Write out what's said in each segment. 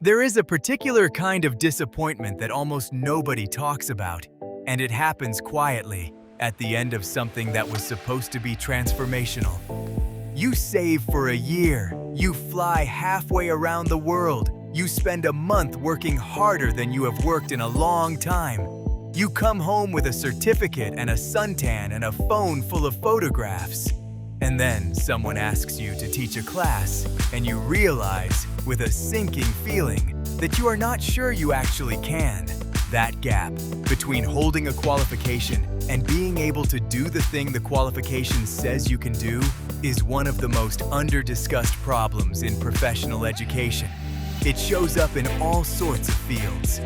There is a particular kind of disappointment that almost nobody talks about, and it happens quietly at the end of something that was supposed to be transformational. You save for a year, you fly halfway around the world, you spend a month working harder than you have worked in a long time. You come home with a certificate and a suntan and a phone full of photographs. And then someone asks you to teach a class, and you realize, with a sinking feeling, that you are not sure you actually can. That gap between holding a qualification and being able to do the thing the qualification says you can do is one of the most under-discussed problems in professional education. It shows up in all sorts of fields.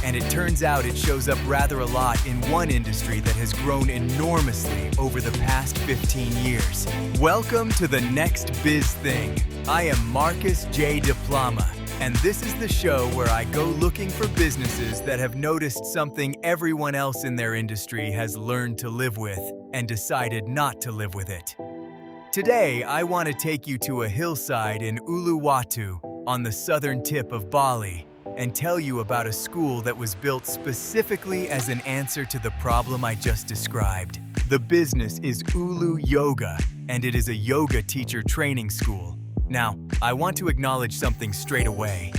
And it turns out it shows up rather a lot in one industry that has grown enormously over the past 15 years. Welcome to the next Biz Thing. I am Markus J. Diploma, and this is the show where I go looking for businesses that have noticed something everyone else in their industry has learned to live with and decided not to live with it. Today, I want to take you to a hillside in Uluwatu on the southern tip of Bali and tell you about a school that was built specifically as an answer to the problem I just described. The business is Ulu Yoga, and it is a yoga teacher training school. Now, I want to acknowledge something straight away.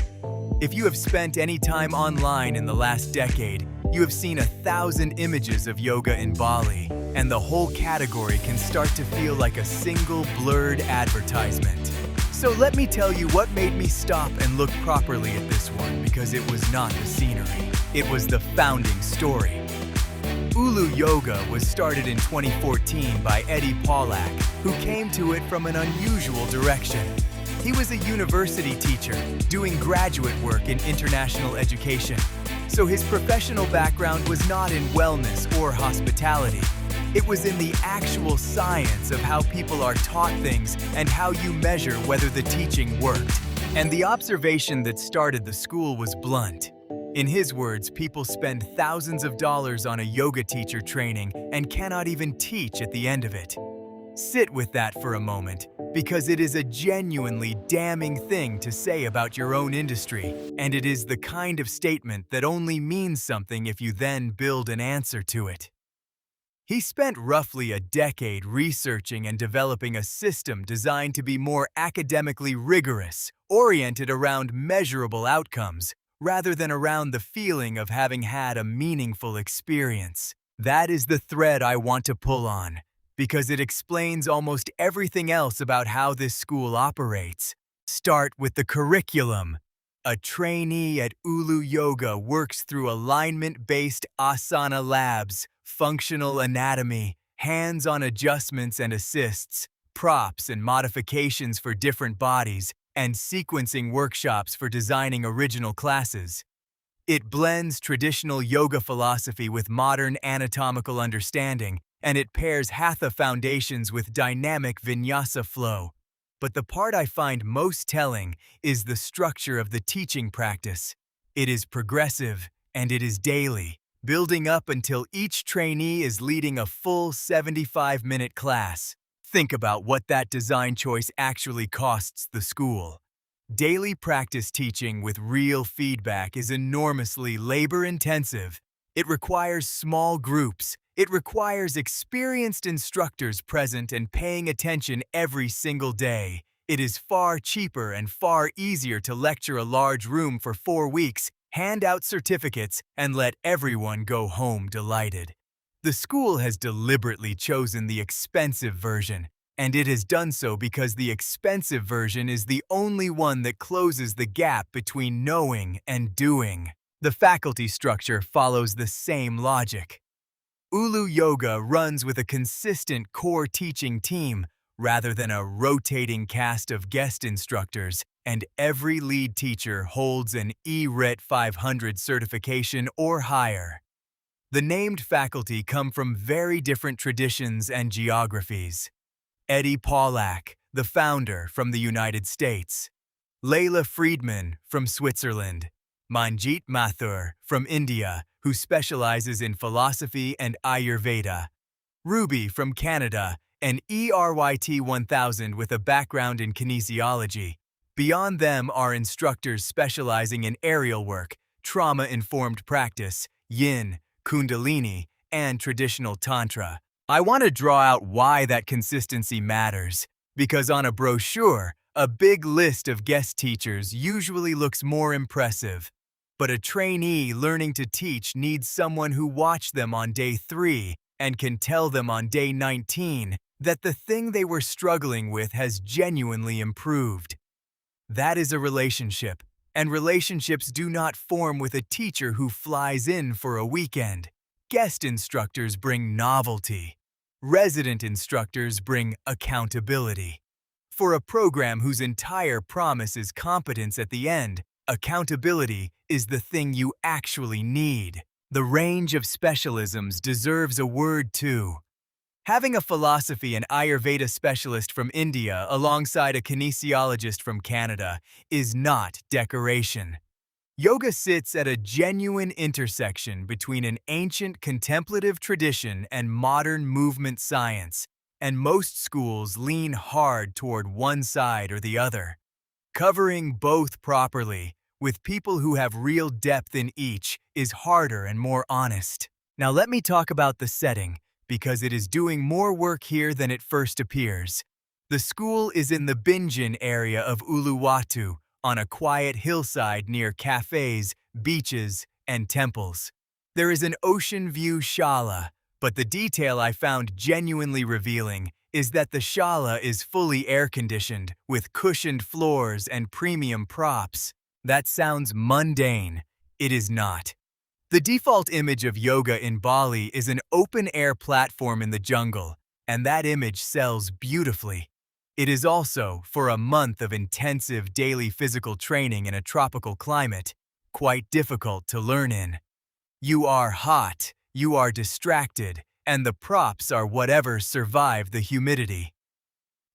If you have spent any time online in the last decade, you have seen 1,000 images of yoga in Bali, and the whole category can start to feel like a single blurred advertisement. So let me tell you what made me stop and look properly at this one, because it was not the scenery. It was the founding story. Ulu Yoga was started in 2014 by Eddie Paulak, who came to it from an unusual direction. He was a university teacher doing graduate work in international education, so his professional background was not in wellness or hospitality. It was in the actual science of how people are taught things and how you measure whether the teaching worked. And the observation that started the school was blunt. In his words, people spend thousands of dollars on a yoga teacher training and cannot even teach at the end of it. Sit with that for a moment, because it is a genuinely damning thing to say about your own industry, and it is the kind of statement that only means something if you then build an answer to it. He spent roughly a decade researching and developing a system designed to be more academically rigorous, oriented around measurable outcomes, rather than around the feeling of having had a meaningful experience. That is the thread I want to pull on, because it explains almost everything else about how this school operates. Start with the curriculum. A trainee at Ulu Yoga works through alignment-based asana labs, functional anatomy, hands-on adjustments and assists, props and modifications for different bodies, and sequencing workshops for designing original classes. It blends traditional yoga philosophy with modern anatomical understanding, and it pairs hatha foundations with dynamic vinyasa flow. But the part I find most telling is the structure of the teaching practice. It is progressive, and it is daily, building up until each trainee is leading a full 75-minute class. Think about what that design choice actually costs the school. Daily practice teaching with real feedback is enormously labor-intensive. It requires small groups. It requires experienced instructors present and paying attention every single day. It is far cheaper and far easier to lecture a large room for 4 weeks, hand out certificates, and let everyone go home delighted. The school has deliberately chosen the expensive version, and it has done so because the expensive version is the only one that closes the gap between knowing and doing. The faculty structure follows the same logic. Ulu Yoga runs with a consistent core teaching team rather than a rotating cast of guest instructors, and every lead teacher holds an E-RYT 500 certification or higher. The named faculty come from very different traditions and geographies. Eddie Paulak, the founder, from the United States. Layla Friedman from Switzerland. Manjit Mathur from India, who specializes in philosophy and Ayurveda. Ruby from Canada, and E-RYT 1000 with a background in kinesiology. Beyond them are instructors specializing in aerial work, trauma-informed practice, yin, kundalini, and traditional tantra. I want to draw out why that consistency matters, because on a brochure, a big list of guest teachers usually looks more impressive. But a trainee learning to teach needs someone who watched them on day 3 and can tell them on day 19 that the thing they were struggling with has genuinely improved. That is a relationship, and relationships do not form with a teacher who flies in for a weekend. Guest instructors bring novelty. Resident instructors bring accountability. For a program whose entire promise is competence at the end, accountability is the thing you actually need. The range of specialisms deserves a word too. Having a philosophy and Ayurveda specialist from India alongside a kinesiologist from Canada is not decoration. Yoga sits at a genuine intersection between an ancient contemplative tradition and modern movement science, and most schools lean hard toward one side or the other. Covering both properly, with people who have real depth in each, is harder and more honest. Now let me talk about the setting, because it is doing more work here than it first appears. The school is in the Binjan area of Uluwatu, on a quiet hillside near cafes, beaches, and temples. There is an ocean view shala, but the detail I found genuinely revealing is that the shala is fully air-conditioned, with cushioned floors and premium props. That sounds mundane. It is not. The default image of yoga in Bali is an open-air platform in the jungle, and that image sells beautifully. It is also, for a month of intensive daily physical training in a tropical climate, quite difficult to learn in. You are hot, you are distracted, and the props are whatever survive the humidity.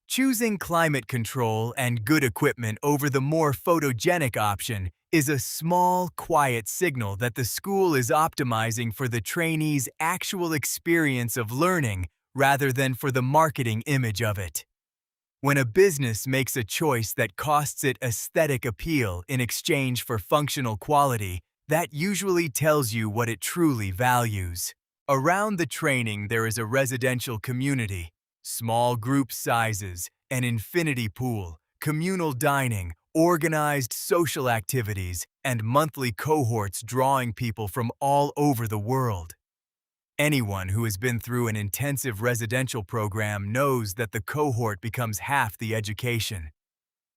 Choosing climate control and good equipment over the more photogenic option is a small, quiet signal that the school is optimizing for the trainee's actual experience of learning rather than for the marketing image of it. When a business makes a choice that costs it aesthetic appeal in exchange for functional quality, that usually tells you what it truly values. Around the training there is a residential community, small group sizes, an infinity pool, communal dining, organized social activities, and monthly cohorts drawing people from all over the world. Anyone who has been through an intensive residential program knows that the cohort becomes half the education.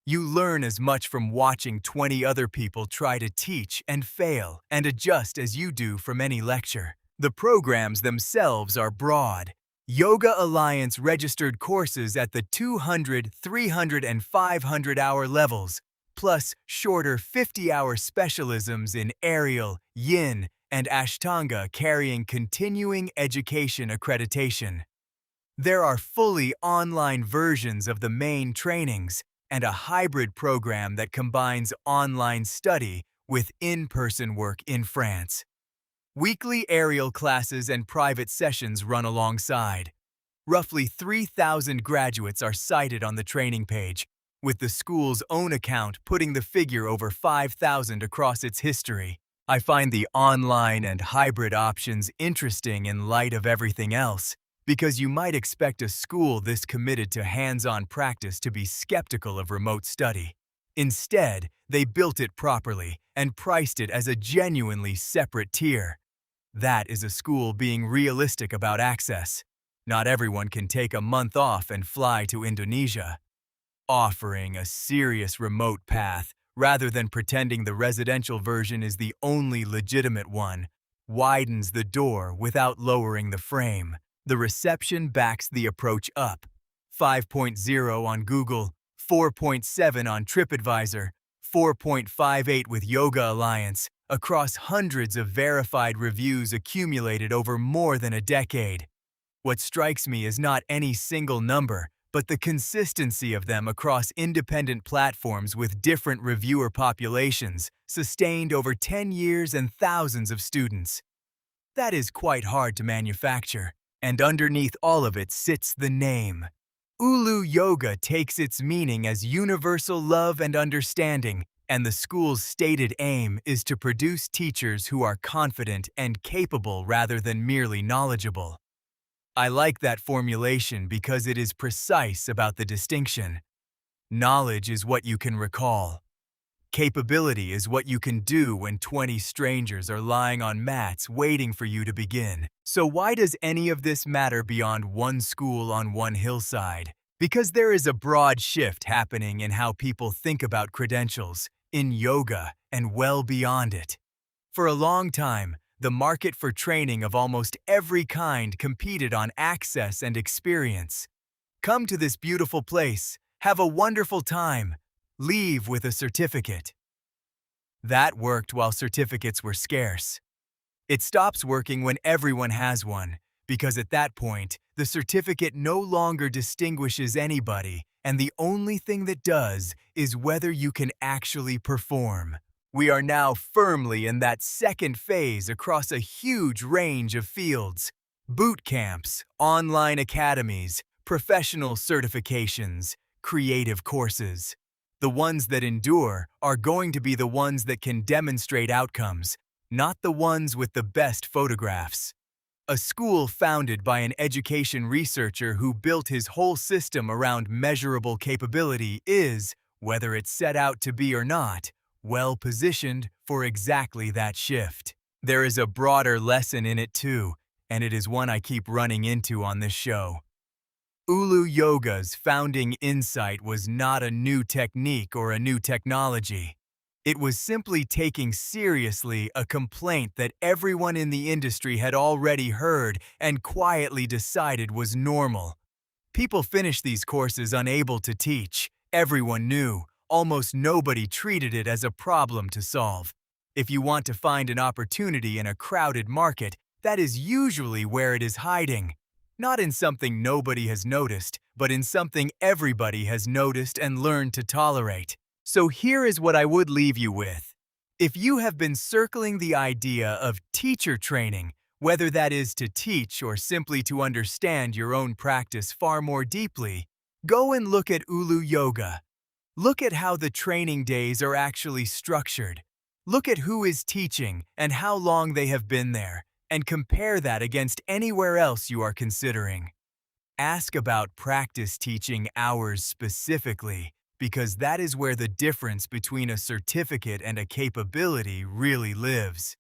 You learn as much from watching 20 other people try to teach and fail and adjust as you do from any lecture. The programs themselves are broad. Yoga Alliance registered courses at the 200, 300, and 500-hour levels, plus shorter 50-hour specialisms in aerial, yin, and ashtanga carrying continuing education accreditation. There are fully online versions of the main trainings and a hybrid program that combines online study with in-person work in France. Weekly aerial classes and private sessions run alongside. Roughly 3,000 graduates are cited on the training page, with the school's own account putting the figure over 5,000 across its history. I find the online and hybrid options interesting in light of everything else, because you might expect a school this committed to hands-on practice to be skeptical of remote study. Instead, they built it properly and priced it as a genuinely separate tier. That is a school being realistic about access. Not everyone can take a month off and fly to Indonesia. Offering a serious remote path, rather than pretending the residential version is the only legitimate one, widens the door without lowering the frame. The reception backs the approach up. 5.0 on Google, 4.7 on TripAdvisor, 4.58 with Yoga Alliance, across hundreds of verified reviews accumulated over more than a decade. What strikes me is not any single number, but the consistency of them across independent platforms with different reviewer populations, sustained over 10 years and thousands of students. That is quite hard to manufacture, and underneath all of it sits the name. Ulu Yoga takes its meaning as universal love and understanding, and the school's stated aim is to produce teachers who are confident and capable rather than merely knowledgeable. I like that formulation because it is precise about the distinction. Knowledge is what you can recall. Capability is what you can do when 20 strangers are lying on mats waiting for you to begin. So why does any of this matter beyond one school on one hillside? Because there is a broad shift happening in how people think about credentials, in yoga, and well beyond it. For a long time, the market for training of almost every kind competed on access and experience. Come to this beautiful place, have a wonderful time, leave with a certificate. That worked while certificates were scarce. It stops working when everyone has one, because at that point, the certificate no longer distinguishes anybody, and the only thing that does is whether you can actually perform. We are now firmly in that second phase across a huge range of fields. Boot camps, online academies, professional certifications, creative courses. The ones that endure are going to be the ones that can demonstrate outcomes, not the ones with the best photographs. A school founded by an education researcher who built his whole system around measurable capability is, whether it's set out to be or not, well positioned for exactly that shift. There is a broader lesson in it too, and it is one I keep running into on this show. Ulu Yoga's founding insight was not a new technique or a new technology. It was simply taking seriously a complaint that everyone in the industry had already heard and quietly decided was normal. People finished these courses unable to teach. Everyone knew. Almost nobody treated it as a problem to solve. If you want to find an opportunity in a crowded market, that is usually where it is hiding. Not in something nobody has noticed, but in something everybody has noticed and learned to tolerate. So here is what I would leave you with. If you have been circling the idea of teacher training, whether that is to teach or simply to understand your own practice far more deeply, go and look at Ulu Yoga. Look at how the training days are actually structured. Look at who is teaching and how long they have been there, and compare that against anywhere else you are considering. Ask about practice teaching hours specifically, because that is where the difference between a certificate and a capability really lives.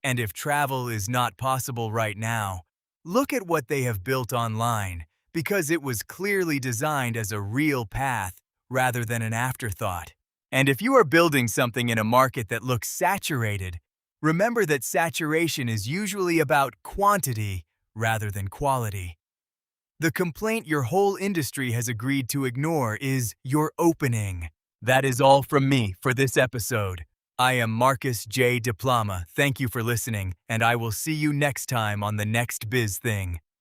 And if travel is not possible right now, look at what they have built online, because it was clearly designed as a real path rather than an afterthought. And if you are building something in a market that looks saturated, remember that saturation is usually about quantity rather than quality. The complaint your whole industry has agreed to ignore is your opening. That is all from me for this episode. I am Markus J. Diploma. Thank you for listening, and I will see you next time on the next Biz Thing.